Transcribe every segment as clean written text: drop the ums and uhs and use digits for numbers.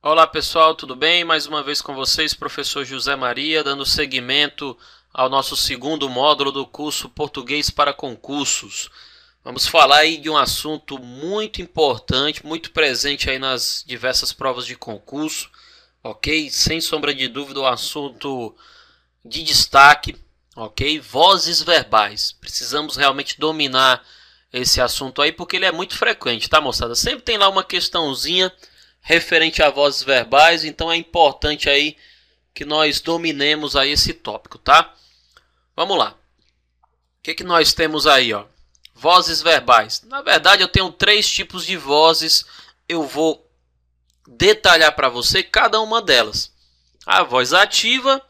Olá pessoal, tudo bem? Mais uma vez com vocês, professor José Maria, dando seguimento ao nosso segundo módulo do curso Português para Concursos. Vamos falar aí de um assunto muito importante, muito presente aí nas diversas provas de concurso, ok? Sem sombra de dúvida, um assunto de destaque, ok? Vozes verbais. Precisamos realmente dominar esse assunto aí porque ele é muito frequente, tá, moçada? Sempre tem lá uma questãozinha referente a vozes verbais, então é importante aí que nós dominemos aí esse tópico, tá? Vamos lá. O que nós temos aí, ó? Vozes verbais. Na verdade, eu tenho três tipos de vozes. Eu vou detalhar para você cada uma delas. A voz ativa,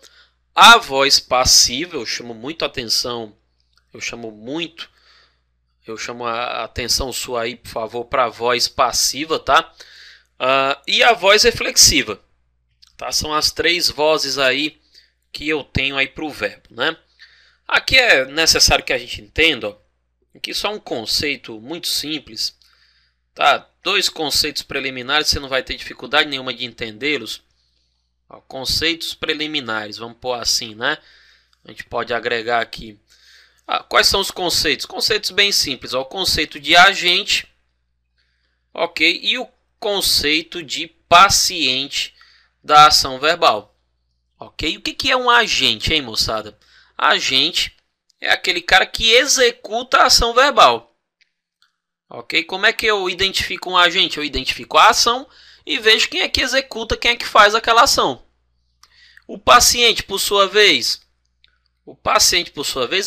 a voz passiva, eu chamo muito a atenção, eu chamo a atenção sua aí, por favor, para a voz passiva, tá? E a voz reflexiva, tá? São as três vozes aí que eu tenho aí para o verbo, né? Aqui é necessário que a gente entenda, ó, que isso é um conceito muito simples, tá? Dois conceitos preliminares, você não vai ter dificuldade nenhuma de entendê-los. Conceitos preliminares, vamos pôr assim, né? A gente pode agregar aqui. Quais são os conceitos? Conceitos bem simples, ó, o conceito de agente, ok? E o conceito de paciente da ação verbal, ok? O que é um agente, hein, moçada? Agente é aquele cara que executa a ação verbal, ok? Como é que eu identifico um agente? Eu identifico a ação e vejo quem é que executa, quem é que faz aquela ação. O paciente, por sua vez,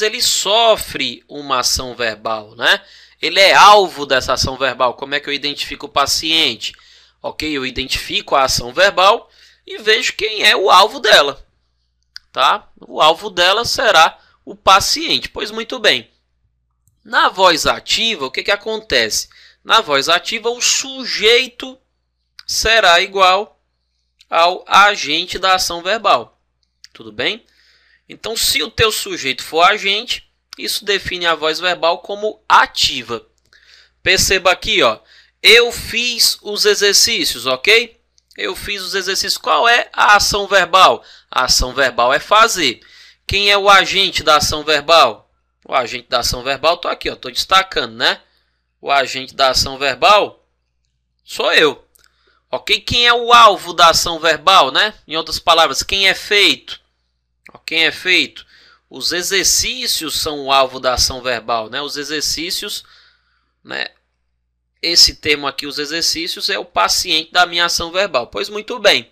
ele sofre uma ação verbal, né? Ele é alvo dessa ação verbal. Como é que eu identifico o paciente? Ok, eu identifico a ação verbal e vejo quem é o alvo dela, tá? O alvo dela será o paciente. Pois muito bem. Na voz ativa, o que acontece? Na voz ativa, o sujeito será igual ao agente da ação verbal. Tudo bem? Então, se o teu sujeito for agente, isso define a voz verbal como ativa. Perceba aqui, ó. Eu fiz os exercícios, ok? Eu fiz os exercícios. Qual é a ação verbal? A ação verbal é fazer. Quem é o agente da ação verbal? O agente da ação verbal, estou aqui, estou destacando, né? O agente da ação verbal sou eu. Ok? Quem é o alvo da ação verbal, né? Em outras palavras, quem é feito? Quem é feito? Os exercícios são o alvo da ação verbal, né? Os exercícios, né? Esse termo aqui, os exercícios, é o paciente da minha ação verbal. Pois muito bem.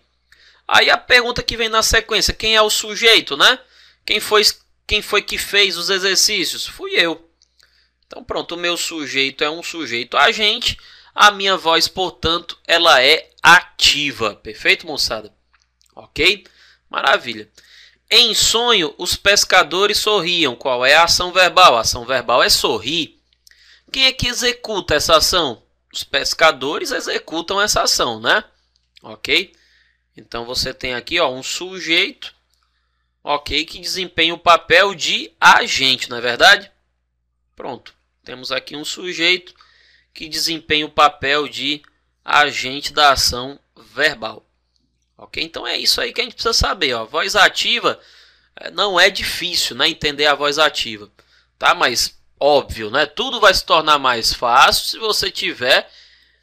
Aí a pergunta que vem na sequência, quem é o sujeito, né? Quem foi que fez os exercícios? Fui eu. Então pronto, o meu sujeito é um sujeito agente. A minha voz, portanto, ela é ativa. Perfeito, moçada? Ok? Maravilha. Em sonho, os pescadores sorriam. Qual é a ação verbal? A ação verbal é sorrir. Quem é que executa essa ação? Os pescadores executam essa ação, né? Ok? Então você tem aqui, ó, um sujeito, ok, que desempenha o papel de agente, não é verdade? Pronto. Temos aqui um sujeito que desempenha o papel de agente da ação verbal. Ok? Então é isso aí que a gente precisa saber. Ó. Voz ativa não é difícil, né, entender a voz ativa. Tá? Mas, óbvio, né, tudo vai se tornar mais fácil se você tiver,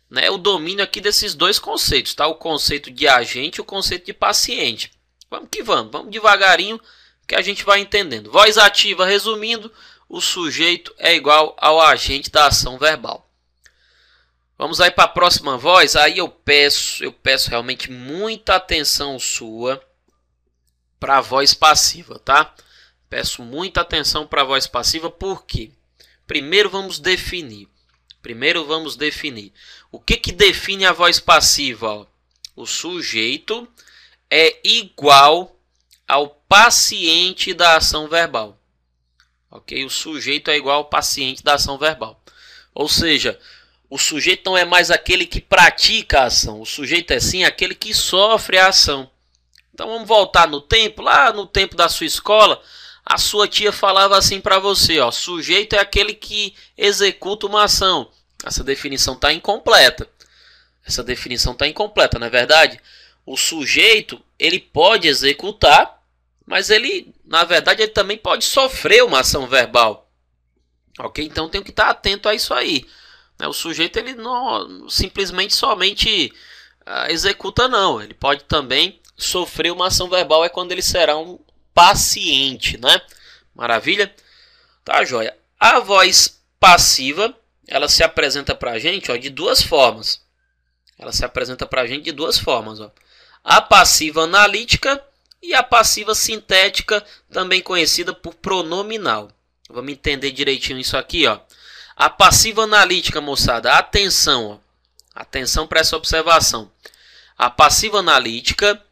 né, o domínio aqui desses dois conceitos. Tá? O conceito de agente e o conceito de paciente. Vamos que vamos. Vamos devagarinho que a gente vai entendendo. Voz ativa, resumindo, o sujeito é igual ao agente da ação verbal. Vamos aí para a próxima voz. Aí eu peço realmente muita atenção sua para a voz passiva, tá? Peço muita atenção para a voz passiva, por quê? Primeiro vamos definir. O que define a voz passiva? Ó? O sujeito é igual ao paciente da ação verbal. Ok? O sujeito é igual ao paciente da ação verbal. Ou seja, o sujeito não é mais aquele que pratica a ação. O sujeito é sim aquele que sofre a ação. Então vamos voltar no tempo. Lá no tempo da sua escola, a sua tia falava assim para você. Ó, sujeito é aquele que executa uma ação. Essa definição está incompleta. Não é verdade? o sujeito ele pode executar, mas ele, na verdade, ele também pode sofrer uma ação verbal. Ok? Então tem que estar atento a isso aí. O sujeito ele não simplesmente somente executa, não. Ele pode também sofrer uma ação verbal, é quando ele será um paciente, né? Maravilha? Tá, joia. A voz passiva, ela se apresenta para a gente, ó, de duas formas. Ela se apresenta para a gente de duas formas, ó. A passiva analítica e a passiva sintética, também conhecida por pronominal. Vamos entender direitinho isso aqui, ó. A passiva analítica, moçada, atenção, ó. Atenção para essa observação. A passiva analítica,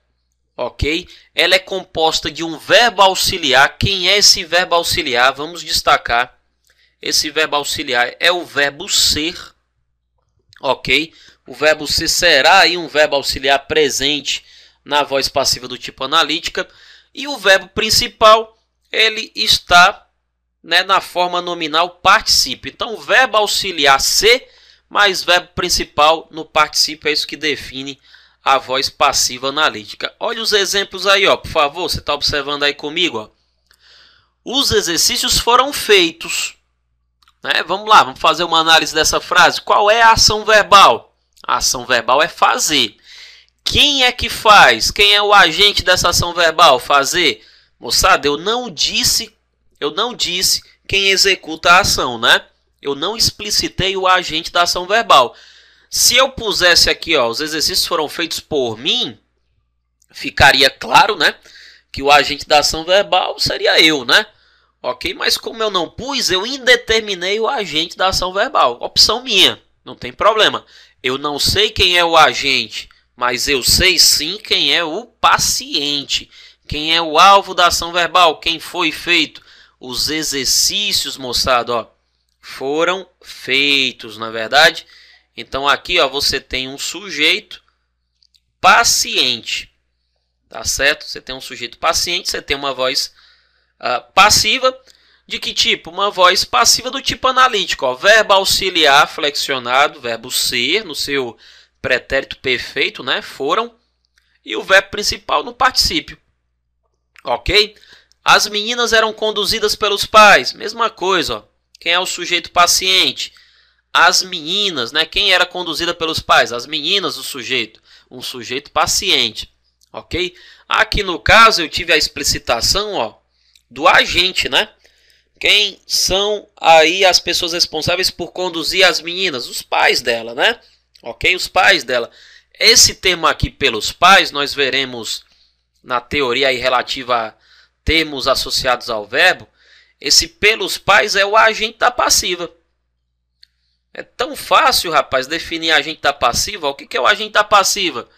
ok? Ela é composta de um verbo auxiliar. Quem é esse verbo auxiliar? Vamos destacar. Esse verbo auxiliar é o verbo ser, ok? O verbo ser será aí um verbo auxiliar presente na voz passiva do tipo analítica. E o verbo principal, ele está, né, na forma nominal particípio. Então, o verbo auxiliar ser mais verbo principal no particípio é isso que define a voz passiva analítica. Olha os exemplos aí, ó, por favor. Você está observando aí comigo, ó. Os exercícios foram feitos. Né? Vamos lá, vamos fazer uma análise dessa frase. Qual é a ação verbal? A ação verbal é fazer. Quem é que faz? Quem é o agente dessa ação verbal? Fazer. Moçada, eu não disse quem executa a ação, né? Eu não explicitei o agente da ação verbal. Se eu pusesse aqui, ó, os exercícios foram feitos por mim, ficaria claro, né, que o agente da ação verbal seria eu, né? Ok? Mas como eu não pus, eu indeterminei o agente da ação verbal. Opção minha, não tem problema. Eu não sei quem é o agente, mas eu sei sim quem é o paciente. Quem é o alvo da ação verbal, quem foi feito. Os exercícios, moçada, ó, foram feitos, na verdade. Então aqui, ó, você tem um sujeito paciente, tá certo? Você tem um sujeito paciente, você tem uma voz passiva. De que tipo? Uma voz passiva do tipo analítico, ó, verbo auxiliar flexionado, verbo ser no seu pretérito perfeito, né? Foram, e o verbo principal no particípio, ok? As meninas eram conduzidas pelos pais, mesma coisa, ó. Quem é o sujeito paciente? As meninas, né? Quem era conduzida pelos pais? As meninas, o sujeito. Um sujeito paciente, ok? Aqui no caso eu tive a explicitação, ó, do agente, né? Quem são aí as pessoas responsáveis por conduzir as meninas? Os pais dela, né? Ok? Os pais dela. Esse termo aqui, pelos pais, nós veremos na teoria aí relativa a termos associados ao verbo. Esse pelos pais é o agente da passiva. É tão fácil, rapaz, definir agente da passiva. O que é o agente da passiva?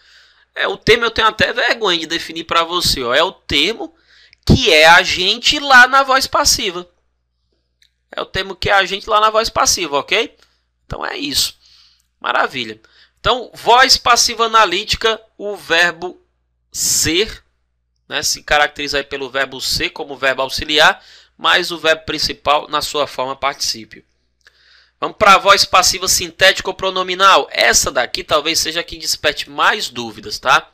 É o termo, eu tenho até vergonha de definir para você. Ó. É o termo que é agente lá na voz passiva. É o termo que é agente lá na voz passiva, ok? Então é isso. Maravilha. Então, voz passiva analítica, o verbo ser, né, se caracteriza aí pelo verbo ser como verbo auxiliar, mais o verbo principal na sua forma particípio. Vamos para a voz passiva sintética ou pronominal. Essa daqui talvez seja a que desperte mais dúvidas, tá?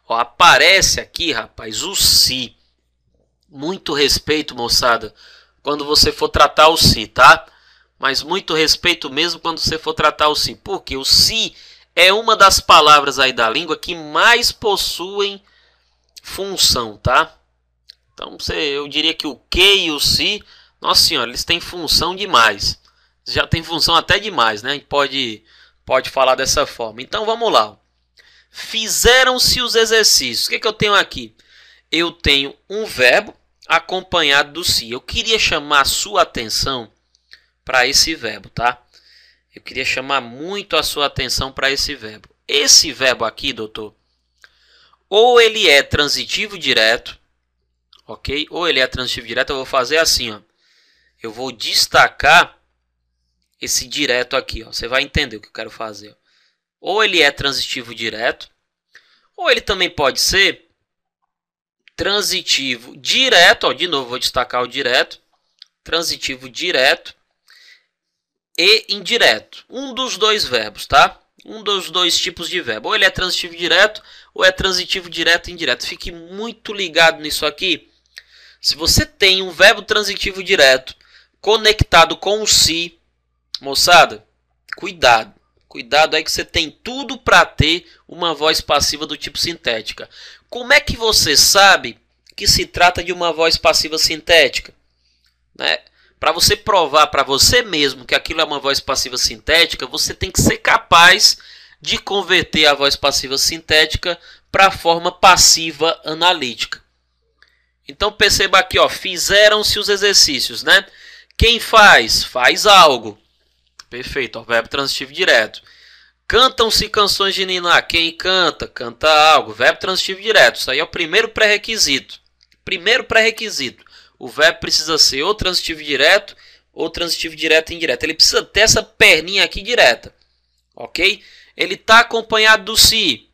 Ó, aparece aqui, rapaz, o se. Muito respeito, moçada, quando você for tratar o se, tá? Mas muito respeito mesmo quando você for tratar o se. Porque o se é uma das palavras aí da língua que mais possuem função, tá? Então, eu diria que o que e o se, nossa senhora, eles têm função demais. Já tem função até demais, né? A gente pode falar dessa forma. Então, vamos lá. Fizeram-se os exercícios. O que eu tenho aqui? Eu tenho um verbo acompanhado do se. Eu queria chamar a sua atenção para esse verbo, tá? Eu queria chamar muito a sua atenção para esse verbo. Esse verbo aqui, doutor, ou ele é transitivo direto, ok? Ou ele é transitivo direto, eu vou fazer assim, ó. Eu vou destacar esse direto aqui, ó. Você vai entender o que eu quero fazer. Ou ele é transitivo direto, ou ele também pode ser transitivo direto, ó, de novo vou destacar o direto, transitivo direto e indireto. Um dos dois verbos, tá? um dos dois tipos de verbo. Ou ele é transitivo direto, ou é transitivo direto e indireto. Fique muito ligado nisso aqui. Se você tem um verbo transitivo direto conectado com o se, moçada, cuidado. Cuidado aí que você tem tudo para ter uma voz passiva do tipo sintética. Como é que você sabe que se trata de uma voz passiva sintética? Né? Para você provar para você mesmo que aquilo é uma voz passiva sintética, você tem que ser capaz de converter a voz passiva sintética para a forma passiva analítica. Então perceba aqui, ó, fizeram-se os exercícios, né? Quem faz? Faz algo. Perfeito, ó, verbo transitivo direto. Cantam-se canções de Niná. Quem canta? Canta algo. Verbo transitivo direto. Isso aí é o primeiro pré-requisito. Primeiro pré-requisito. O verbo precisa ser ou transitivo direto ou transitivo direto e indireto. Ele precisa ter essa perninha aqui direta. Ok? Ele está acompanhado do se.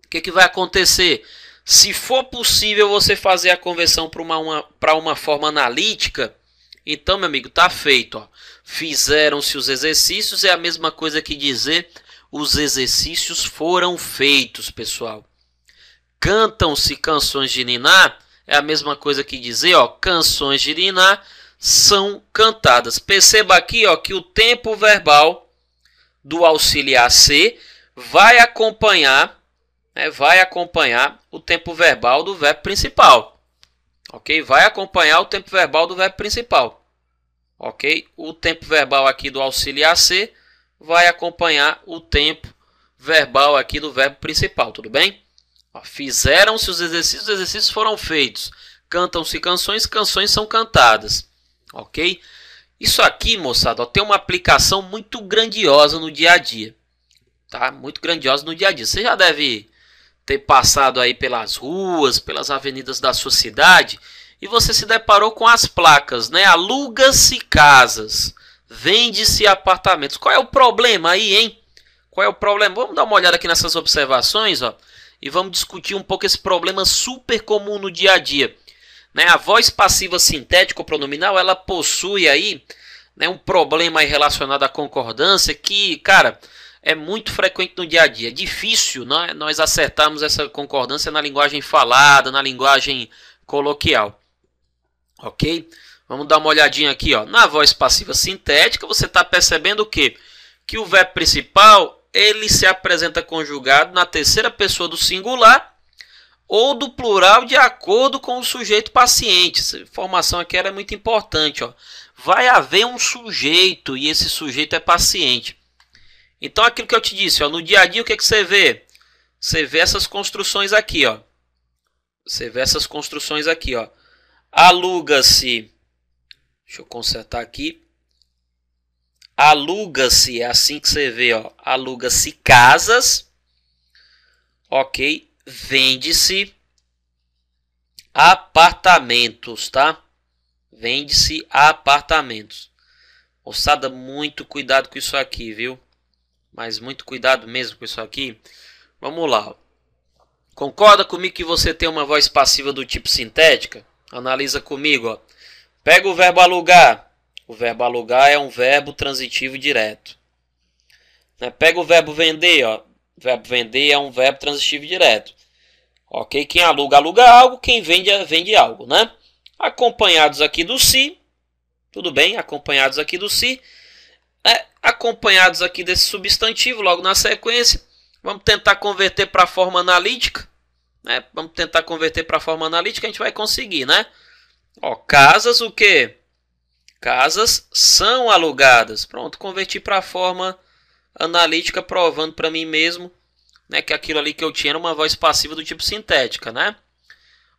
O que vai acontecer? Se for possível você fazer a conversão para uma forma analítica, então, meu amigo, está feito. Ó. Fizeram-se os exercícios, é a mesma coisa que dizer os exercícios foram feitos, pessoal. Cantam-se canções de Niná, é a mesma coisa que dizer, ó, canções de Niná são cantadas. Perceba aqui, ó, que o tempo verbal do auxiliar ser vai acompanhar o tempo verbal do verbo principal. Ok? Vai acompanhar o tempo verbal do verbo principal. Ok? O tempo verbal aqui do auxiliar ser vai acompanhar o tempo verbal aqui do verbo principal. Tudo bem? Fizeram-se os exercícios foram feitos. Cantam-se canções, canções são cantadas. Ok? Isso aqui, moçada, ó, tem uma aplicação muito grandiosa no dia a dia. Tá? Muito grandiosa no dia a dia. Você já deve ter passado aí pelas ruas, pelas avenidas da sua cidade, e você se deparou com as placas, né? Aluga-se casas, vende-se apartamentos. Qual é o problema aí, hein? Qual é o problema? Vamos dar uma olhada aqui nessas observações, ó, e vamos discutir um pouco esse problema super comum no dia a dia. Né? A voz passiva sintética ou pronominal, ela possui aí, né, um problema aí relacionado à concordância que, cara, é muito frequente no dia a dia. É difícil, né, nós acertarmos essa concordância na linguagem falada, na linguagem coloquial. Ok? Vamos dar uma olhadinha aqui. Ó. Na voz passiva sintética, você está percebendo o quê? Que o verbo principal ele se apresenta conjugado na terceira pessoa do singular ou do plural de acordo com o sujeito paciente. Essa informação aqui era muito importante. Ó. Vai haver um sujeito e esse sujeito é paciente. Então, aquilo que eu te disse, ó, no dia a dia, o que você vê? Você vê essas construções aqui. Ó. Você vê essas construções aqui. Ó. Aluga-se. Deixa eu consertar aqui. Aluga-se, é assim que você vê. Aluga-se casas. Ok. Vende-se apartamentos, tá? Vende-se apartamentos. Moçada, muito cuidado com isso aqui, viu? Mas muito cuidado mesmo com isso aqui. Vamos lá. Concorda comigo que você tem uma voz passiva do tipo sintética? Analisa comigo. Ó. Pega o verbo alugar. O verbo alugar é um verbo transitivo direto. Pega o verbo vender. Ó. O verbo vender é um verbo transitivo direto. Ok? Quem aluga, aluga algo. Quem vende, vende algo. Né? Acompanhados aqui do se. Tudo bem? Acompanhados aqui do se. Acompanhados aqui desse substantivo, logo na sequência, vamos tentar converter para a forma analítica. Né? Vamos tentar converter para a forma analítica, a gente vai conseguir, né? Ó, casas, o quê? Casas são alugadas. Pronto, converti para a forma analítica, provando para mim mesmo, né, que aquilo ali que eu tinha era uma voz passiva do tipo sintética, né?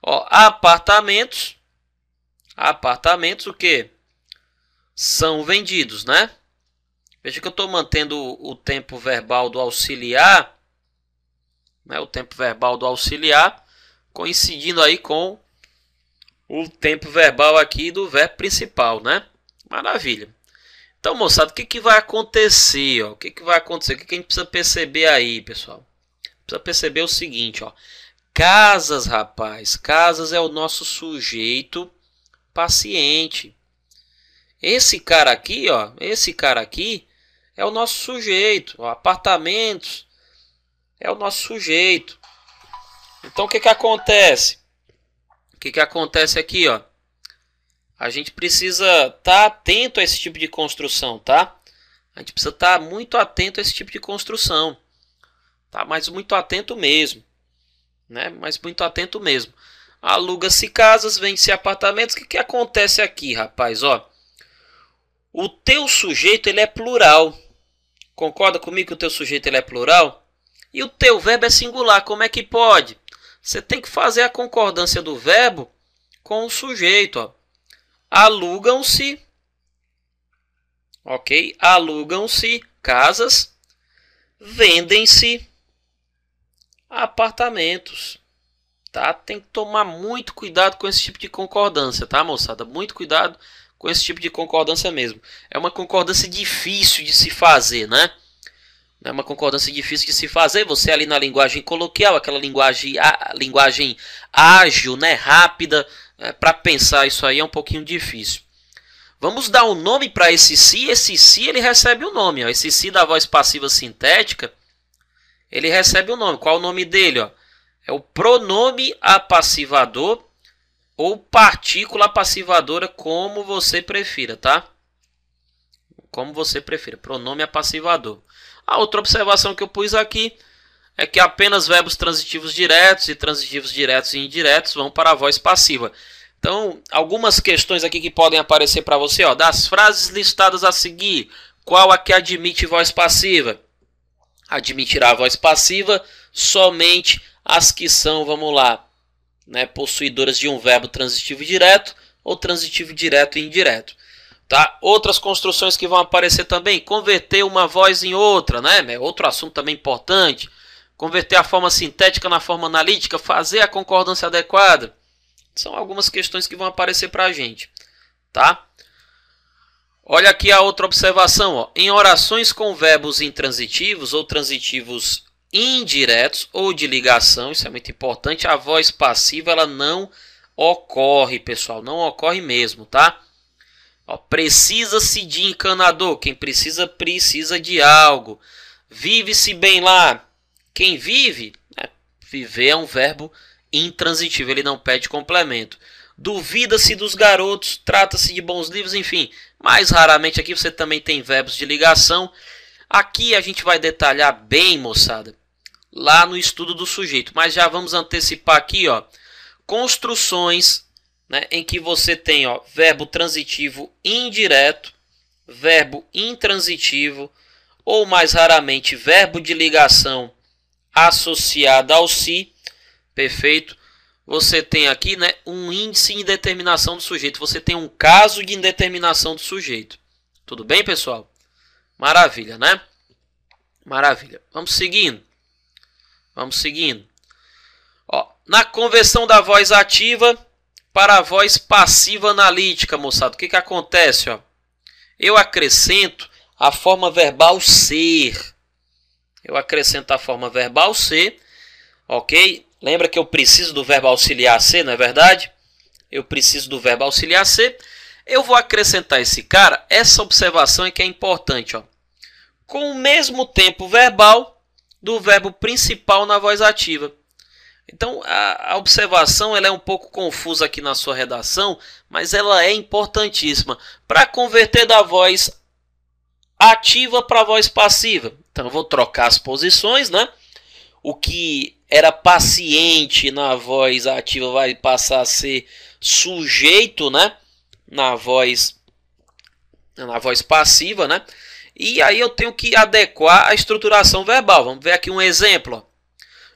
Ó, apartamentos. Apartamentos, o quê? São vendidos, né? Veja que eu estou mantendo o tempo verbal do auxiliar, né, o tempo verbal do auxiliar, coincidindo aí com o tempo verbal aqui do verbo principal, né? Maravilha. Então, moçada, o que vai acontecer? Ó? O que vai acontecer? O que a gente precisa perceber aí, pessoal? Precisa perceber o seguinte, ó. Casas, rapaz. Casas é o nosso sujeito paciente. Esse cara aqui, ó, esse cara aqui é o nosso sujeito. Ó, apartamentos é o nosso sujeito. Então o que que acontece? O que que acontece aqui, ó? A gente precisa estar atento a esse tipo de construção, tá? A gente precisa estar muito atento a esse tipo de construção, tá? Mas muito atento mesmo, né? Mas muito atento mesmo. Aluga-se casas, vende-se apartamentos. O que que acontece aqui, rapaz? Ó, o teu sujeito ele é plural. Concorda comigo que o teu sujeito ele é plural? E o teu verbo é singular. Como é que pode? Você tem que fazer a concordância do verbo com o sujeito, ó. Alugam-se, ok? Alugam-se casas, vendem-se apartamentos, tá? Tem que tomar muito cuidado com esse tipo de concordância, tá, moçada? Muito cuidado com esse tipo de concordância mesmo. É uma concordância difícil de se fazer, né? É uma concordância difícil de se fazer. Você ali na linguagem coloquial, aquela linguagem ágil, né? Rápida. Para pensar isso aí é um pouquinho difícil. Vamos dar um nome para esse se. Esse se ele recebe o nome. Ó. Esse se da voz passiva sintética, ele recebe o nome. Qual é o nome dele? Ó? É o pronome apassivador ou partícula apassivadora, como você prefira, tá? Como você prefira. Pronome apassivador. A outra observação que eu pus aqui é que apenas verbos transitivos diretos e transitivos diretos e indiretos vão para a voz passiva. Então, algumas questões aqui que podem aparecer para você, ó, das frases listadas a seguir, qual a que admite voz passiva? Admitirá a voz passiva somente as que são, vamos lá, né, possuidoras de um verbo transitivo direto ou transitivo direto e indireto. Tá? Outras construções que vão aparecer também, converter uma voz em outra, né? Outro assunto também importante. Converter a forma sintética na forma analítica, fazer a concordância adequada. São algumas questões que vão aparecer para a gente, tá? Olha aqui a outra observação, ó. Em orações com verbos intransitivos ou transitivos indiretos ou de ligação, isso é muito importante, a voz passiva ela não ocorre, pessoal, não ocorre mesmo, tá? Ó, precisa-se de encanador, quem precisa, precisa de algo. Vive-se bem lá. Quem vive, viver é um verbo intransitivo, ele não pede complemento. Duvida-se dos garotos, trata-se de bons livros, enfim. Mais raramente aqui você também tem verbos de ligação. Aqui a gente vai detalhar bem, moçada, lá no estudo do sujeito. Mas já vamos antecipar aqui, ó, construções, né, em que você tem, ó, verbo transitivo indireto, verbo intransitivo, ou mais raramente verbo de ligação associada ao se, perfeito? Você tem aqui, né, um índice de indeterminação do sujeito. Você tem um caso de indeterminação do sujeito. Tudo bem, pessoal? Maravilha, né? Maravilha. Vamos seguindo. Vamos seguindo. Ó, na conversão da voz ativa para a voz passiva analítica, moçada, o que que acontece? Ó? Eu acrescento a forma verbal ser. Eu acrescento a forma verbal ser, ok? Lembra que eu preciso do verbo auxiliar ser, não é verdade? Eu preciso do verbo auxiliar ser. Eu vou acrescentar esse cara. Essa observação é que é importante, ó. Com o mesmo tempo verbal do verbo principal na voz ativa. Então, a observação ela é um pouco confusa aqui na sua redação, mas ela é importantíssima para converter da voz ativa para a voz passiva. Então, eu vou trocar as posições, né? O que era paciente na voz ativa vai passar a ser sujeito, né? Na voz passiva, né? E aí eu tenho que adequar a estruturação verbal. Vamos ver aqui um exemplo, ó.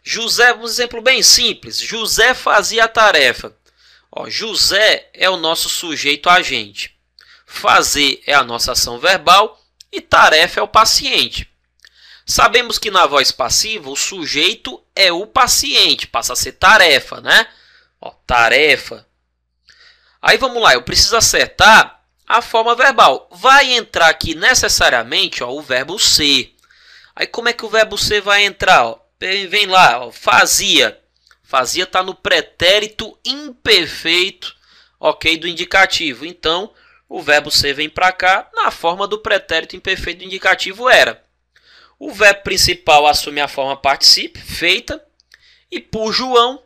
José, um exemplo bem simples. José fazia a tarefa. Ó, José é o nosso sujeito agente. Fazer é a nossa ação verbal e tarefa é o paciente. Sabemos que na voz passiva o sujeito é o paciente, passa a ser tarefa, né? Ó, tarefa. Aí vamos lá, eu preciso acertar a forma verbal. Vai entrar aqui necessariamente, ó, o verbo ser. Aí como é que o verbo ser vai entrar? Ó? Vem lá, ó, fazia. Fazia está no pretérito imperfeito, ok, do indicativo. Então, o verbo ser vem para cá na forma do pretérito imperfeito indicativo era. O verbo principal assume a forma particípio, feita, e por João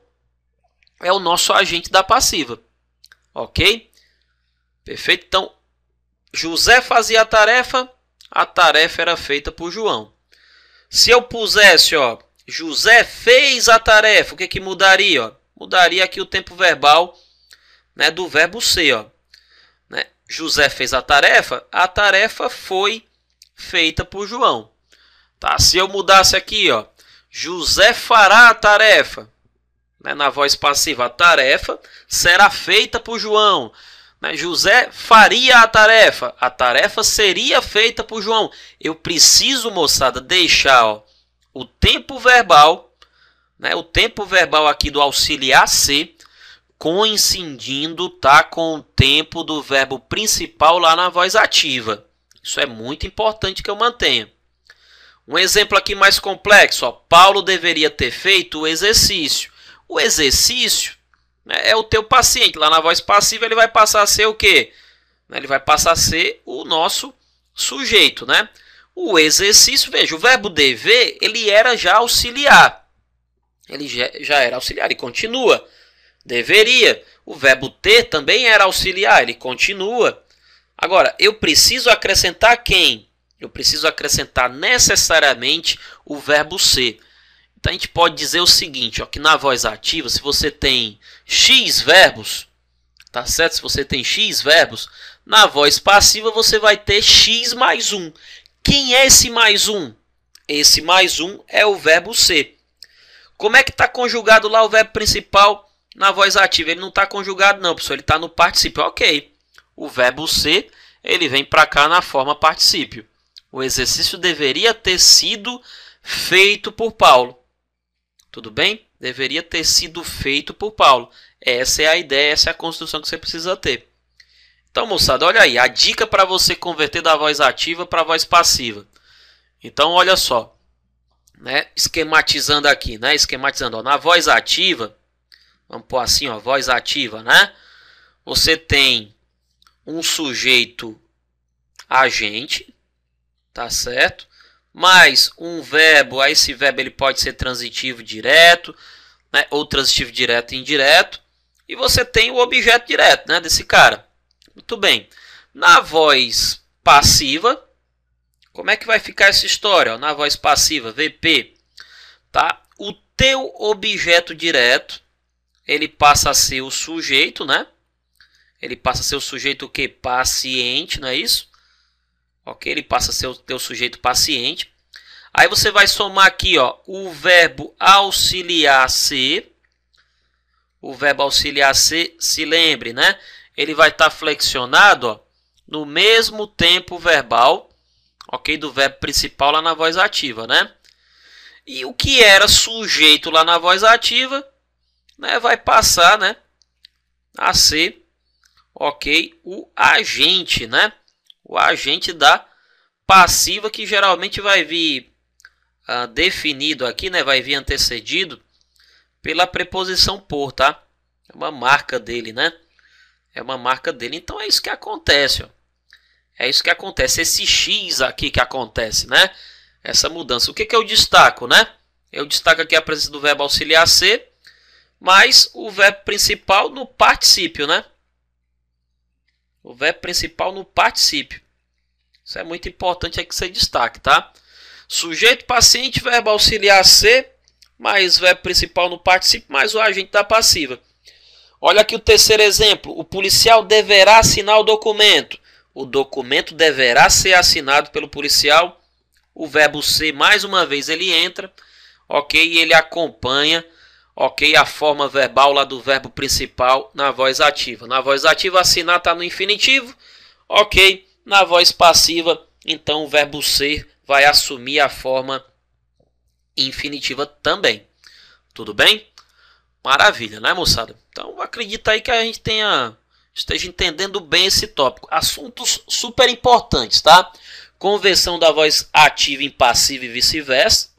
é o nosso agente da passiva. Ok? Perfeito? Então, José fazia a tarefa era feita por João. Se eu pusesse, ó, José fez a tarefa, o que mudaria? Ó? Mudaria aqui o tempo verbal, né, do verbo ser. Ó. Né? José fez a tarefa foi feita por João. Tá? Se eu mudasse aqui, ó, José fará a tarefa, né, na voz passiva, a tarefa será feita por João. Né? José faria a tarefa seria feita por João. Eu preciso, moçada, deixar, ó, o tempo verbal, né, o tempo verbal aqui do auxiliar ser, coincidindo, tá, com o tempo do verbo principal lá na voz ativa. Isso é muito importante que eu mantenha. Um exemplo aqui mais complexo. Ó, Paulo deveria ter feito o exercício. O exercício, né, é o teu paciente. Lá na voz passiva ele vai passar a ser o quê? Ele vai passar a ser o nosso sujeito. Né? O exercício, veja, o verbo dever ele era já auxiliar. Ele já era auxiliar e continua. Deveria. O verbo ter também era auxiliar, ele continua. Agora, eu preciso acrescentar quem? Eu preciso acrescentar necessariamente o verbo ser. Então, a gente pode dizer o seguinte, ó, que na voz ativa, se você tem X verbos, tá certo? Se você tem X verbos, na voz passiva você vai ter X mais 1. Quem é esse mais 1? Esse mais 1 é o verbo ser. Como é que está conjugado lá o verbo principal na voz ativa? Ele não está conjugado não, pessoal. Ele está no particípio. Ok. O verbo ser, ele vem para cá na forma particípio. O exercício deveria ter sido feito por Paulo. Tudo bem? Deveria ter sido feito por Paulo. Essa é a ideia, essa é a construção que você precisa ter. Então, moçada, olha aí. A dica para você converter da voz ativa para a voz passiva. Então, olha só. Né? Esquematizando aqui. Né? Esquematizando. Ó, na voz ativa, vamos pôr assim, ó, voz ativa, né? Você tem um sujeito agente, tá certo? Mais um verbo, aí esse verbo ele pode ser transitivo direto, né? Ou transitivo direto e indireto. E você tem o objeto direto, né? Desse cara. Muito bem. Na voz passiva, como é que vai ficar essa história? Ó, na voz passiva, VP, tá? O teu objeto direto, ele passa a ser o sujeito, né? Ele passa a ser o sujeito o quê? Paciente, não é isso? Ok, ele passa a ser o teu sujeito paciente. Aí você vai somar aqui, ó, o verbo auxiliar ser. O verbo auxiliar ser, se lembre, né? Ele vai estar flexionado, ó, no mesmo tempo verbal, ok, do verbo principal lá na voz ativa, né? E o que era sujeito lá na voz ativa, né, vai passar, né, a ser, ok, o agente, né? O agente da passiva, que geralmente vai vir definido aqui, né? Vai vir antecedido pela preposição por, tá? É uma marca dele, né? É uma marca dele. Então é isso que acontece, ó. É isso que acontece. Esse X aqui que acontece, né? Essa mudança. O que que eu destaco, né? Eu destaco aqui a presença do verbo auxiliar ser, mais o verbo principal no particípio, né? O verbo principal no particípio. Isso é muito importante, é que você destaque, tá? Sujeito paciente, verbo auxiliar ser, mais verbo principal no particípio, mais o agente da passiva. Olha aqui o terceiro exemplo. O policial deverá assinar o documento. O documento deverá ser assinado pelo policial. O verbo ser, mais uma vez, ele entra, ok? E ele acompanha, ok, a forma verbal lá do verbo principal na voz ativa. Na voz ativa, assinar está no infinitivo, ok? Na voz passiva, então o verbo ser vai assumir a forma infinitiva também. Tudo bem? Maravilha, né, moçada? Então, acredita aí que a gente esteja entendendo bem esse tópico. Assuntos super importantes, tá? Conversão da voz ativa em passiva e vice-versa.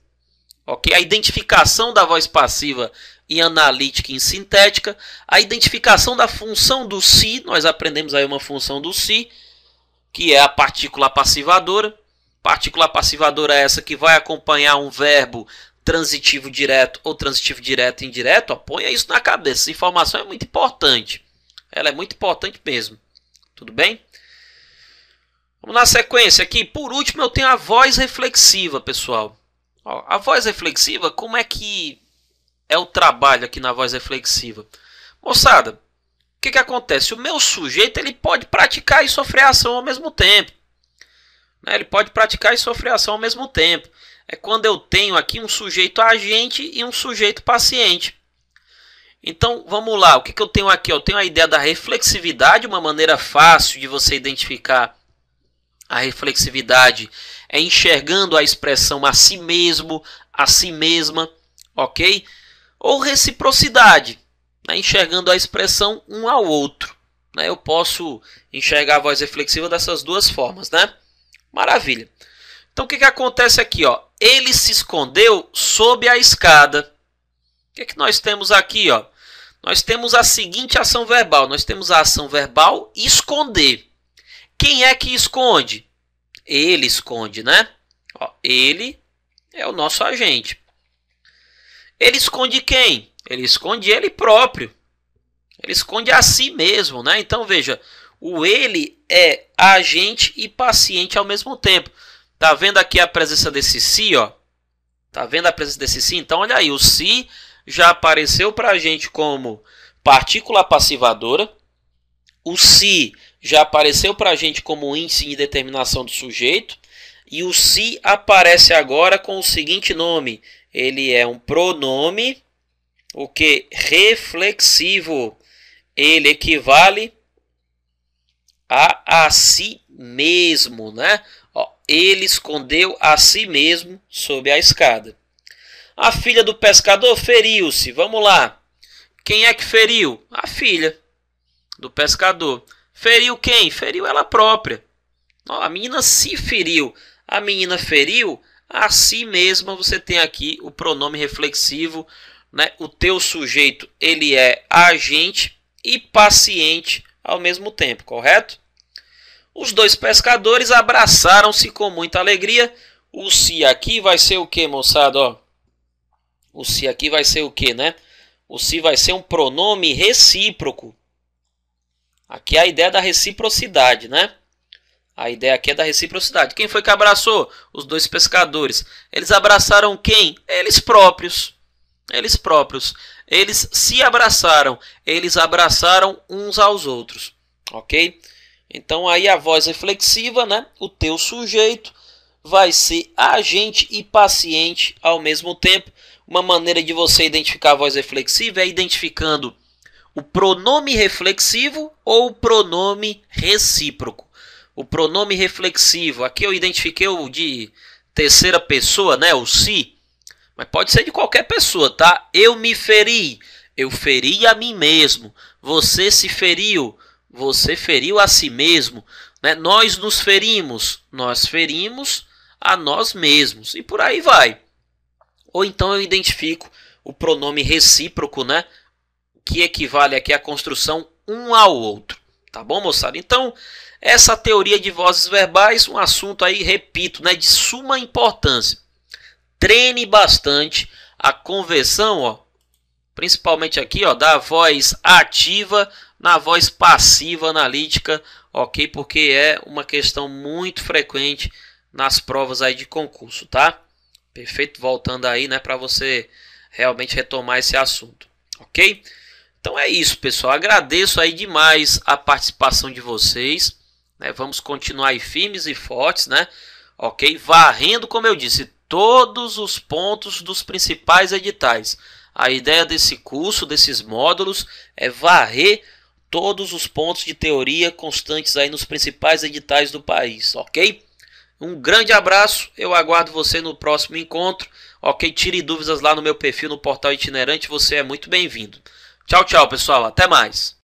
Ok? A identificação da voz passiva em analítica e em sintética. A identificação da função do si, nós aprendemos aí uma função do si, que é a partícula passivadora. Partícula passivadora é essa que vai acompanhar um verbo transitivo direto ou transitivo direto e indireto. Ó, ponha isso na cabeça, essa informação é muito importante. Ela é muito importante mesmo. Tudo bem? Vamos na sequência aqui. Por último, eu tenho a voz reflexiva, pessoal. Ó, a voz reflexiva, como é que é o trabalho aqui na voz reflexiva? Moçada, o que acontece? O meu sujeito ele pode praticar e sofrer ação ao mesmo tempo. Ele pode praticar e sofrer ação ao mesmo tempo. É quando eu tenho aqui um sujeito agente e um sujeito paciente. Então, vamos lá. O que eu tenho aqui? Eu tenho a ideia da reflexividade, uma maneira fácil de você identificar a reflexividade é enxergando a expressão a si mesmo, a si mesma, ok? Ou reciprocidade, né? Enxergando a expressão um ao outro. Né? Eu posso enxergar a voz reflexiva dessas duas formas, né? Maravilha. Então, o que acontece aqui? Ó? Ele se escondeu sob a escada. O que nós temos aqui? Ó? Nós temos a seguinte ação verbal. Nós temos a ação verbal esconder. Quem é que esconde? Ele esconde, né? Ó, ele é o nosso agente. Ele esconde quem? Ele esconde ele próprio. Ele esconde a si mesmo, né? Então, veja, o ele é agente e paciente ao mesmo tempo. Tá vendo aqui a presença desse si, ó? Tá vendo a presença desse si? Então, olha aí, o si já apareceu para a gente como partícula passivadora. O si já apareceu para a gente como índice de determinação do sujeito. E o si aparece agora com o seguinte nome. Ele é um pronome, o que? Reflexivo. Ele equivale a si mesmo, né? Ó, ele escondeu a si mesmo sob a escada. A filha do pescador feriu-se. Vamos lá. Quem é que feriu? A filha do pescador. Feriu quem? Feriu ela própria. Ó, a menina se feriu. A menina feriu a si mesma. Você tem aqui o pronome reflexivo, né? O teu sujeito ele é agente e paciente ao mesmo tempo, correto? Os dois pescadores abraçaram-se com muita alegria. O si aqui vai ser o que, moçada? Ó, o si aqui vai ser o que, né? O si vai ser um pronome recíproco. Aqui é a ideia da reciprocidade, né? A ideia aqui é da reciprocidade. Quem foi que abraçou? Os dois pescadores. Eles abraçaram quem? Eles próprios. Eles próprios. Eles se abraçaram. Eles abraçaram uns aos outros. Ok? Então aí a voz reflexiva, né? O teu sujeito vai ser agente e paciente ao mesmo tempo. Uma maneira de você identificar a voz reflexiva é identificando o pronome reflexivo ou o pronome recíproco. O pronome reflexivo, aqui eu identifiquei o de terceira pessoa, né? O si. Mas pode ser de qualquer pessoa, tá? Eu me feri. Eu feri a mim mesmo. Você se feriu. Você feriu a si mesmo. Né? Nós nos ferimos. Nós ferimos a nós mesmos. E por aí vai. Ou então eu identifico o pronome recíproco, né? Que equivale aqui à construção um ao outro. Tá bom, moçada? Então, essa teoria de vozes verbais, um assunto aí, repito, né, de suma importância. Treine bastante a conversão, ó, principalmente aqui, ó, da voz ativa na voz passiva analítica, ok? Porque é uma questão muito frequente nas provas aí de concurso, tá? Perfeito, voltando aí, né, para você realmente retomar esse assunto, ok? Então é isso, pessoal. Agradeço aí demais a participação de vocês, né? Vamos continuar aí firmes e fortes, né? Ok? Varrendo, como eu disse, todos os pontos dos principais editais. A ideia desse curso, desses módulos, é varrer todos os pontos de teoria constantes aí nos principais editais do país, ok? Um grande abraço, eu aguardo você no próximo encontro, ok? Tire dúvidas lá no meu perfil no Portal Itinerante, você é muito bem-vindo. Tchau, tchau, pessoal, até mais.